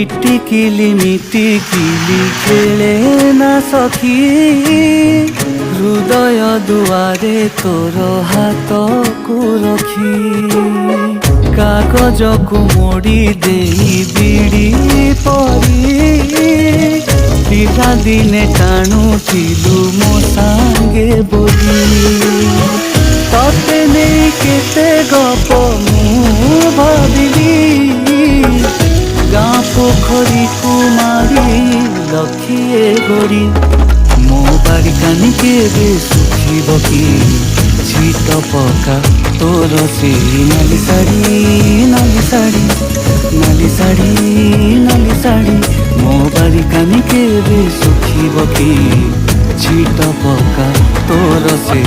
इटिकिली मिटिकिली खेले ना सखी हृदय दुआरे तोर हाथ को रखी कागज को मोड़ी दे बिड़ी परी पिला दिने टाणुथिलु मो सांगे बोली तते नहीं केते गप मु भाविली गाँ पोखरी कुमारी लखिए गोरी मो बाड़ी कानी के सुखीब कि छिट पका तोर से नाली साड़ी नाली साड़ी नाली साड़ी नाली साड़ी मो बाड़ी कानी के सुखीब कि छिट पका तोर से